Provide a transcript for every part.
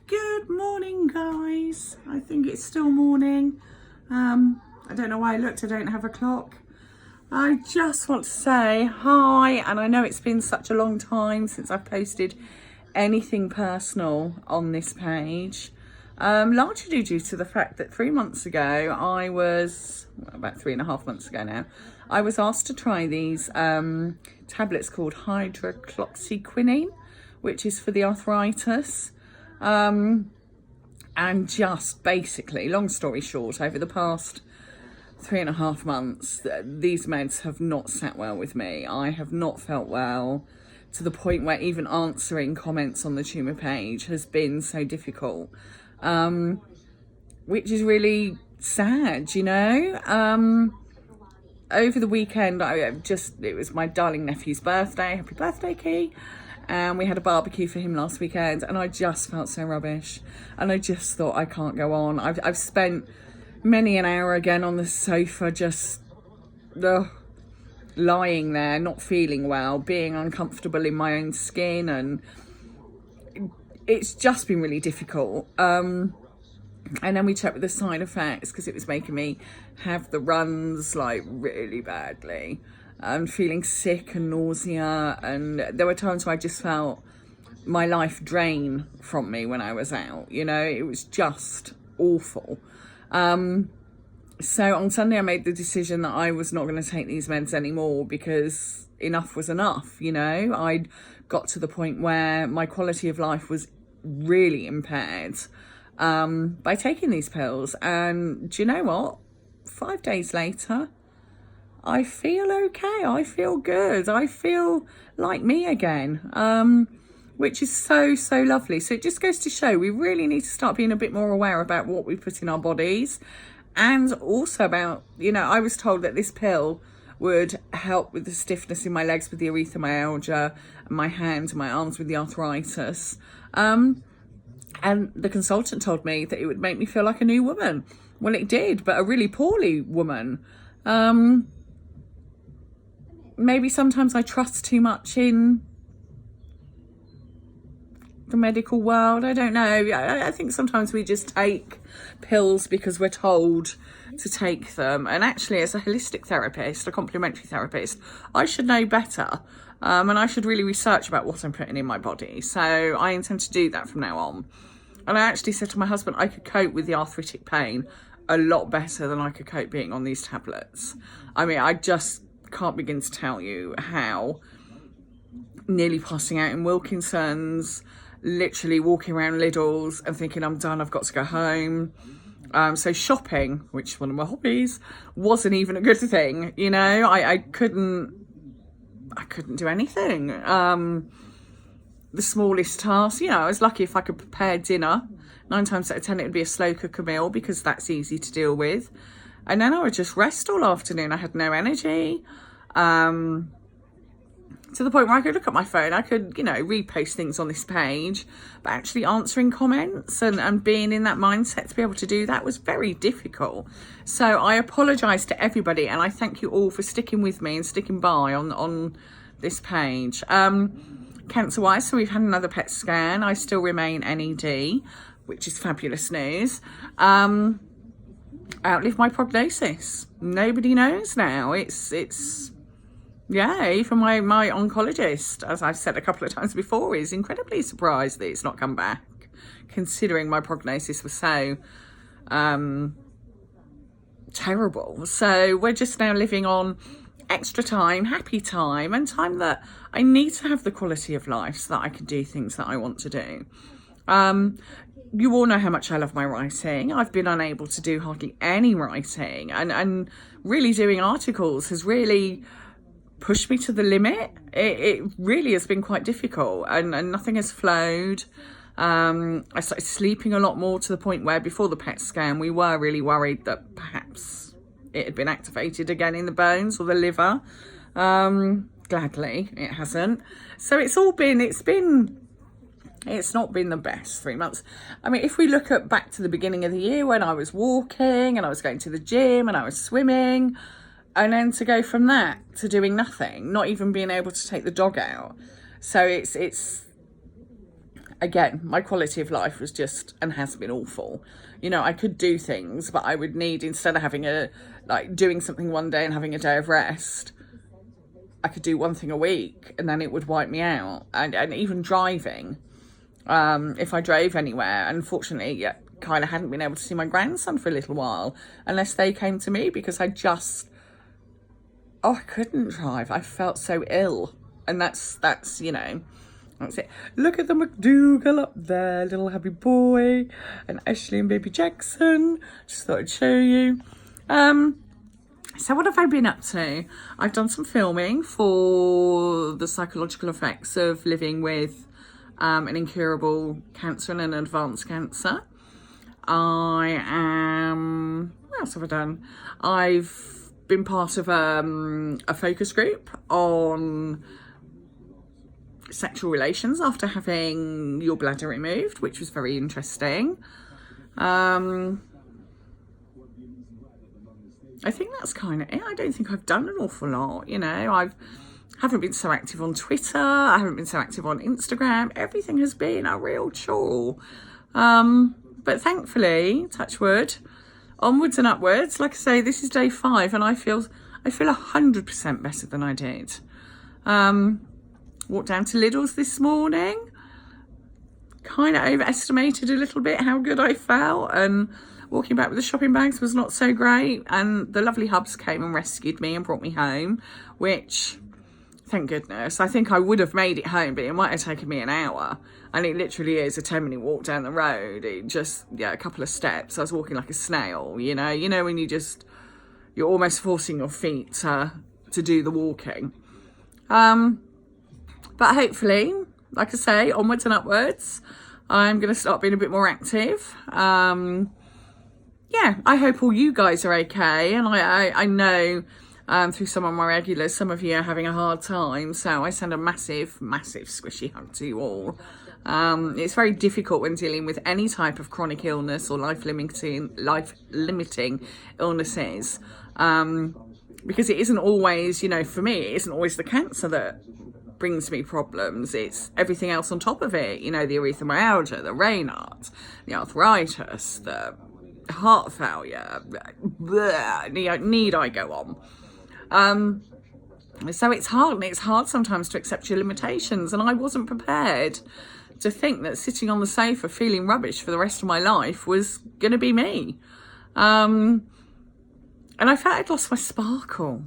Good morning, guys. I think it's still morning. I don't know why I looked, I don't have a clock. I just want to say hi, and I know it's been such a long time since I've posted anything personal on this page. Largely due to the fact that 3 months ago, about 3.5 months ago now, I was asked to try these tablets called hydroxyquinine, which is for the arthritis. And just basically, long story short, over the past 3.5 months, these meds have not sat well with me. I have not felt well, to the point where even answering comments on the tumour page has been so difficult, which is really sad, you know. Over the weekend, it was my darling nephew's birthday. Happy birthday, Key. And we had a barbecue for him last weekend, and I just felt so rubbish, and I just thought, I can't go on. I've spent many an hour again on the sofa, just lying there, not feeling well, being uncomfortable in my own skin, and it's just been really difficult. And then we checked with the side effects, because it was making me have the runs like really badly, and feeling sick and nausea, and there were times where I just felt my life drain from me when I was out, you know. It was just awful. So on Sunday I made the decision that I was not going to take these meds anymore, because enough was enough, you know. I'd got to the point where my quality of life was really impaired by taking these pills, and do you know what? 5 days later, I feel okay. I feel good. I feel like me again, which is so lovely. So it just goes to show we really need to start being a bit more aware about what we put in our bodies, and also about, you know, I was told that this pill would help with the stiffness in my legs with the myalgia, and my hands and my arms with the arthritis. And the consultant told me that it would make me feel like a new woman. Well, it did, but a really poorly woman. Maybe sometimes I trust too much in the medical world. I don't know. I think sometimes we just take pills because we're told to take them. And actually, as a holistic therapist, a complementary therapist, I should know better. And I should really research about what I'm putting in my body. So I intend to do that from now on. And I actually said to my husband, I could cope with the arthritic pain a lot better than I could cope being on these tablets. I mean, I just can't begin to tell you how nearly passing out in Wilkinson's, literally walking around Lidl's and thinking, I'm done, I've got to go home. So shopping, which is one of my hobbies, wasn't even a good thing, you know. I couldn't do anything. The smallest task, you know, I was lucky if I could prepare dinner. 9 times out of 10 it would be a slow cooker meal, because that's easy to deal with. And then I would just rest all afternoon. I had no energy, to the point where I could look at my phone. I could, you know, repost things on this page, but actually answering comments and being in that mindset to be able to do that was very difficult. So I apologise to everybody, and I thank you all for sticking with me and sticking by on this page. Cancer-wise, so we've had another PET scan. I still remain NED, which is fabulous news. Outlived my prognosis. Nobody knows now. It's yeah, even my oncologist, as I've said a couple of times before, is incredibly surprised that it's not come back, considering my prognosis was so terrible. So we're just now living on extra time, happy time, and time that I need to have the quality of life so that I can do things that I want to do. You all know how much I love my writing. I've been unable to do hardly any writing, and really doing articles has really pushed me to the limit. It really has been quite difficult, and nothing has flowed. I started sleeping a lot more, to the point where before the PET scan we were really worried that perhaps it had been activated again in the bones or the liver. Gladly it hasn't. So it's not been the best 3 months. I mean, if we look back to the beginning of the year, when I was walking and I was going to the gym and I was swimming, and then to go from that to doing nothing, not even being able to take the dog out. So it's again, my quality of life was just, and has been, awful. You know, I could do things, but I would need, instead of having doing something one day and having a day of rest, I could do one thing a week and then it would wipe me out. And even driving, if I drove anywhere, unfortunately, yeah, kind of hadn't been able to see my grandson for a little while unless they came to me, because I couldn't drive. I felt so ill. And that's you know, that's it. Look at the McDougal up there, little happy boy, and Ashley and baby Jackson. Just thought I'd show you. So what have I been up to? I've done some filming for the psychological effects of living with an incurable cancer and an advanced cancer. What else have I done? I've been part of a focus group on sexual relations after having your bladder removed, which was very interesting. I think that's kind of it. I don't think I've done an awful lot, you know. Haven't been so active on Twitter. I haven't been so active on Instagram. Everything has been a real chore. But thankfully, touch wood, onwards and upwards. Like I say, this is day 5 and I feel 100% better than I did. Walked down to Lidl's this morning. Kind of overestimated a little bit how good I felt, and walking back with the shopping bags was not so great. And the lovely hubs came and rescued me and brought me home, which, thank goodness. I think I would have made it home, but it might have taken me an hour. And it literally is a 10-minute walk down the road. It just, a couple of steps. I was walking like a snail, you know. You know when you're almost forcing your feet to do the walking. But hopefully, like I say, onwards and upwards, I'm going to start being a bit more active. I hope all you guys are okay. And I know through some of my regulars, some of you are having a hard time. So I send a massive, massive squishy hug to you all. It's very difficult when dealing with any type of chronic illness or life-limiting illnesses. Because it isn't always, for me, it isn't always the cancer that brings me problems. It's everything else on top of it. The erythromelalgia, the Raynaud's, the arthritis, the heart failure. Need I go on? So it's hard, and it's hard sometimes to accept your limitations. And I wasn't prepared to think that sitting on the sofa feeling rubbish for the rest of my life was going to be me. And I felt I'd lost my sparkle.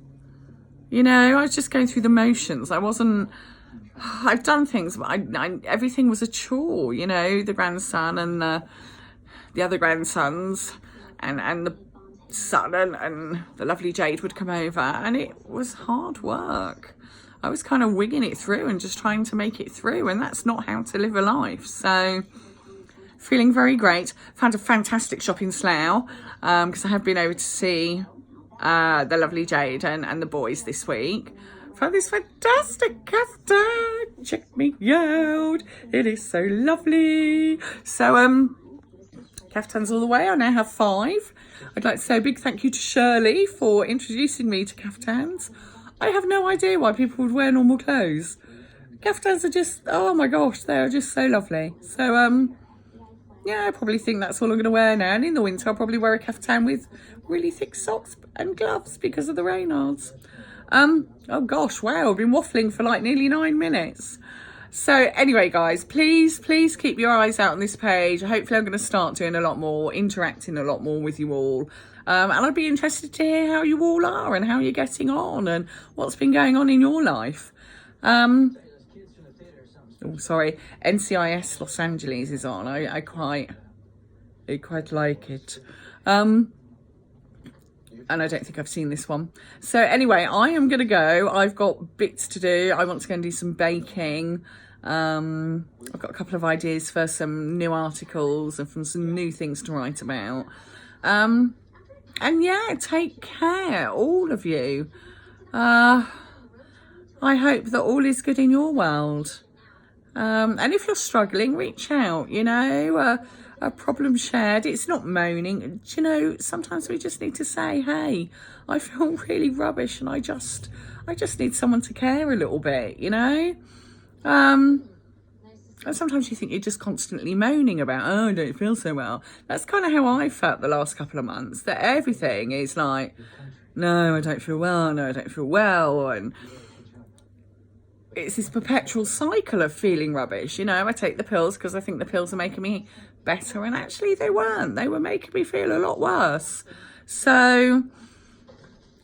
I was just going through the motions. I've done things, but everything was a chore, the grandson and the other grandsons and the son and the lovely Jade would come over, and it was hard work. I was kind of winging it through and just trying to make it through, and that's not how to live a life. So feeling very great. Found a fantastic shop in Slough, because I have been over to see the lovely Jade and the boys this week. Found this fantastic caftan. Check me out. It is so lovely. So caftans all the way. I now have 5. I'd like to say a big thank you to Shirley for introducing me to caftans. I have no idea why people would wear normal clothes. Caftans are just, oh my gosh, they're just so lovely. So I probably think that's all I'm going to wear now. And in the winter, I'll probably wear a caftan with really thick socks and gloves because of the Raynaud's. Oh gosh, wow, I've been waffling for like nearly 9 minutes. So anyway, guys, please keep your eyes out on this page. Hopefully I'm going to start doing a lot more, interacting a lot more with you all. And I'd be interested to hear how you all are and how you're getting on and what's been going on in your life. NCIS Los Angeles is on. I quite like it. And I don't think I've seen this one. So anyway, I am going to go. I've got bits to do. I want to go and do some baking. I've got a couple of ideas for some new articles and from some new things to write about. And take care, all of you. I hope that all is good in your world. And if you're struggling, reach out, a problem shared. It's not moaning. Sometimes we just need to say, hey, I feel really rubbish and I just need someone to care a little bit, I And sometimes you think you're just constantly moaning about, oh, I don't feel so well. That's kind of how I felt the last couple of months, that everything is like, no, I don't feel well, no, I don't feel well. And it's this perpetual cycle of feeling rubbish. You know, I take the pills because I think the pills are making me better. And actually they weren't. They were making me feel a lot worse. So,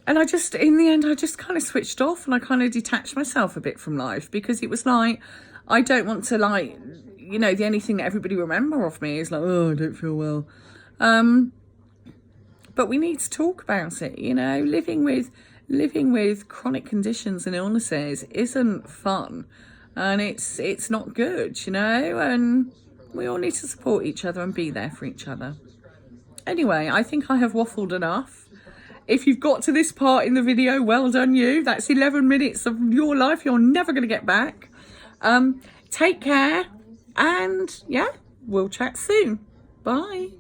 and I just, in the end, I just kind of switched off and I kind of detached myself a bit from life, because it was like, I don't want to, like, you know, the only thing that everybody remember of me is like, oh, I don't feel well. But we need to talk about it, you know. Living with chronic conditions and illnesses isn't fun, and it's not good, you know, and we all need to support each other and be there for each other. Anyway, I think I have waffled enough. If you've got to this part in the video, well done you. That's 11 minutes of your life you're never going to get back. Take care, and yeah, we'll chat soon. Bye.